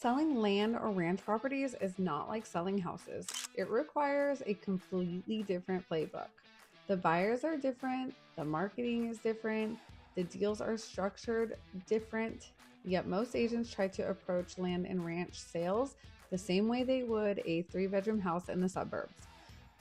Selling land or ranch properties is not like selling houses. It requires a completely different playbook. The buyers are different, the marketing is different, the deals are structured different, yet most agents try to approach land and ranch sales the same way they would a 3-bedroom house in the suburbs.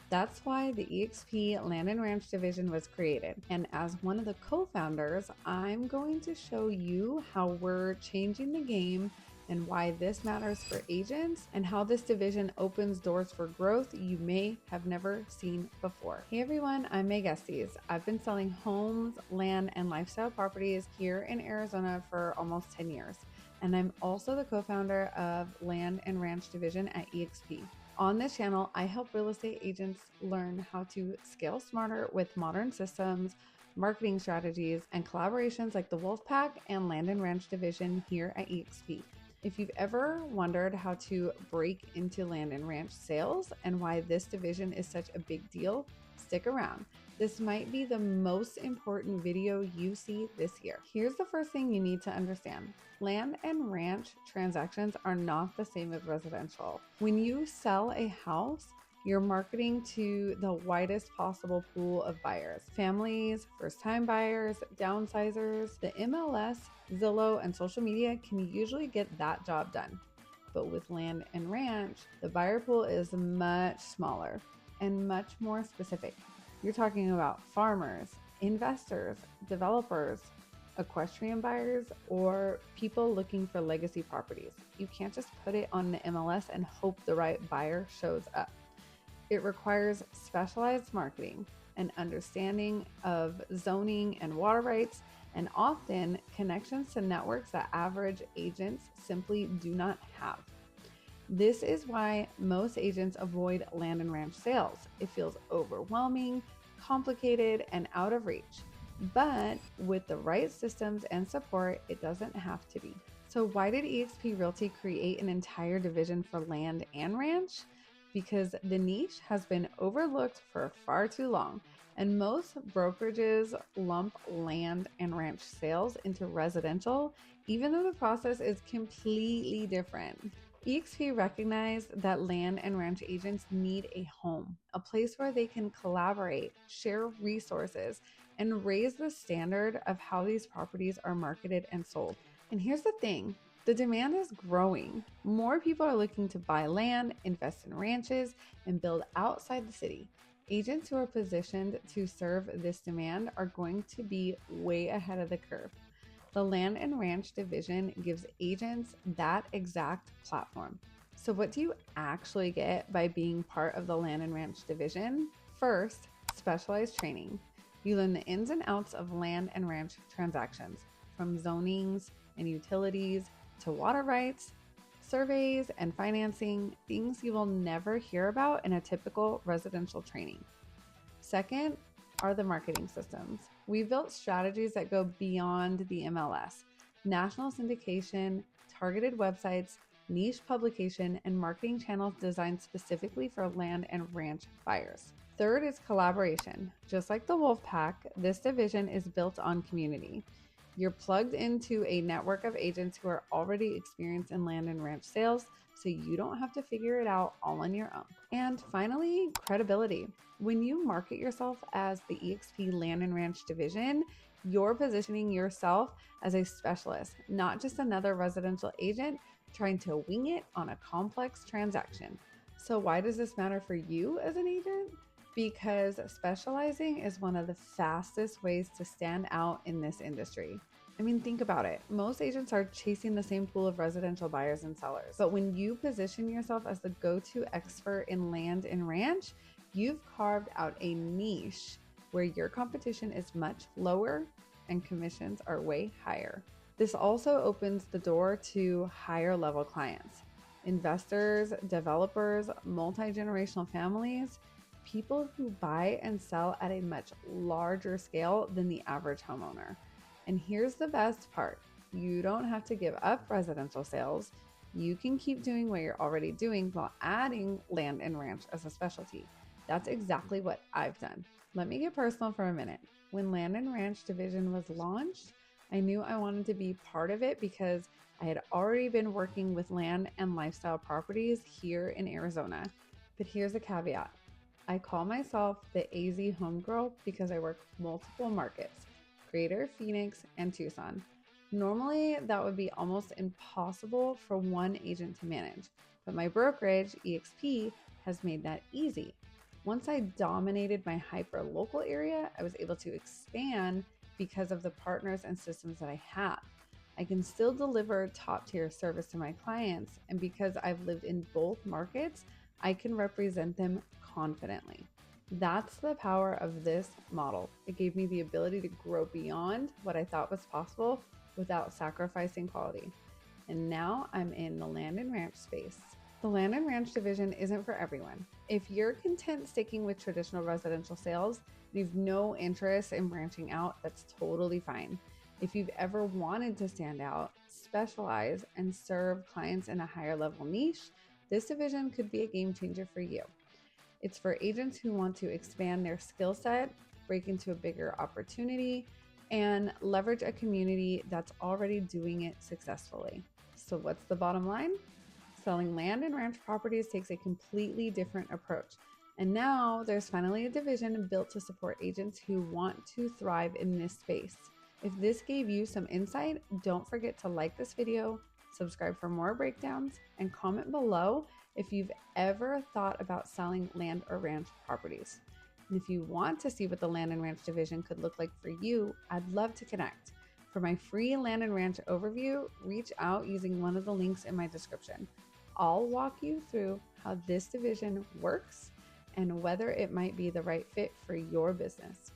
That's why the eXp Land and Ranch division was created. And as one of the co-founders, I'm going to show you how we're changing the game and why this matters for agents and how this division opens doors for growth you may have never seen before. Hey everyone, I'm Meg Estes. I've been selling homes, land, and lifestyle properties here in Arizona for almost 10 years. And I'm also the co-founder of Land and Ranch division at eXp. On this channel, I help real estate agents learn how to scale smarter with modern systems, marketing strategies, and collaborations like the Wolfpack and Land and Ranch division here at eXp. If you've ever wondered how to break into land and ranch sales and why this division is such a big deal, stick around. This might be the most important video you see this year. Here's the first thing you need to understand. Land and ranch transactions are not the same as residential. When you sell a house, you're marketing to the widest possible pool of buyers: families, first-time buyers, downsizers. The MLS, Zillow, and social media can usually get that job done. But with land and ranch, the buyer pool is much smaller and much more specific. You're talking about farmers, investors, developers, equestrian buyers, or people looking for legacy properties. You can't just put it on the MLS and hope the right buyer shows up. It requires specialized marketing, an understanding of zoning and water rights, and often connections to networks that average agents simply do not have. This is why most agents avoid land and ranch sales. It feels overwhelming, complicated, and out of reach. But with the right systems and support, it doesn't have to be. So why did eXp Realty create an entire division for land and ranch? Because the niche has been overlooked for far too long, and most brokerages lump land and ranch sales into residential, even though the process is completely different. eXp recognized that land and ranch agents need a home, a place where they can collaborate, share resources, and raise the standard of how these properties are marketed and sold. And here's the thing. The demand is growing. More people are looking to buy land, invest in ranches, and build outside the city. Agents who are positioned to serve this demand are going to be way ahead of the curve. The Land and Ranch division gives agents that exact platform. So what do you actually get by being part of the Land and Ranch division? First, specialized training. You learn the ins and outs of land and ranch transactions, from zonings and utilities to water rights, surveys, and financing, things you will never hear about in a typical residential training. Second are the marketing systems. We built strategies that go beyond the MLS: national syndication, targeted websites, niche publication, and marketing channels designed specifically for land and ranch buyers. Third is collaboration. Just like the Wolfpack, this division is built on community. You're plugged into a network of agents who are already experienced in land and ranch sales, so you don't have to figure it out all on your own. And finally, credibility. When you market yourself as the eXp Land and Ranch division, you're positioning yourself as a specialist, not just another residential agent trying to wing it on a complex transaction. So why does this matter for you as an agent? Because specializing is one of the fastest ways to stand out in this industry. I mean, think about it. Most agents are chasing the same pool of residential buyers and sellers. But when you position yourself as the go-to expert in land and ranch, you've carved out a niche where your competition is much lower and commissions are way higher. This also opens the door to higher level clients: investors, developers, multi-generational families, people who buy and sell at a much larger scale than the average homeowner. And here's the best part. You don't have to give up residential sales. You can keep doing what you're already doing while adding land and ranch as a specialty. That's exactly what I've done. Let me get personal for a minute. When Land and Ranch division was launched, I knew I wanted to be part of it because I had already been working with land and lifestyle properties here in Arizona. But here's a caveat. I call myself the AZ homegirl because I work multiple markets, Greater Phoenix and Tucson. Normally, that would be almost impossible for one agent to manage, but my brokerage, eXp, has made that easy. Once I dominated my hyper-local area, I was able to expand because of the partners and systems that I have. I can still deliver top-tier service to my clients, and because I've lived in both markets, I can represent them confidently. That's the power of this model. It gave me the ability to grow beyond what I thought was possible without sacrificing quality. And now I'm in the land and ranch space. The land and ranch division isn't for everyone. If you're content sticking with traditional residential sales and you've no interest in branching out, that's totally fine. If you've ever wanted to stand out, specialize, and serve clients in a higher level niche, this division could be a game changer for you. It's for agents who want to expand their skill set, break into a bigger opportunity, and leverage a community that's already doing it successfully. So what's the bottom line? Selling land and ranch properties takes a completely different approach. And now there's finally a division built to support agents who want to thrive in this space. If this gave you some insight, don't forget to like this video, subscribe for more breakdowns, and comment below if you've ever thought about selling land or ranch properties. And if you want to see what the land and ranch division could look like for you, I'd love to connect. For my free land and ranch overview, reach out using one of the links in my description. I'll walk you through how this division works and whether it might be the right fit for your business.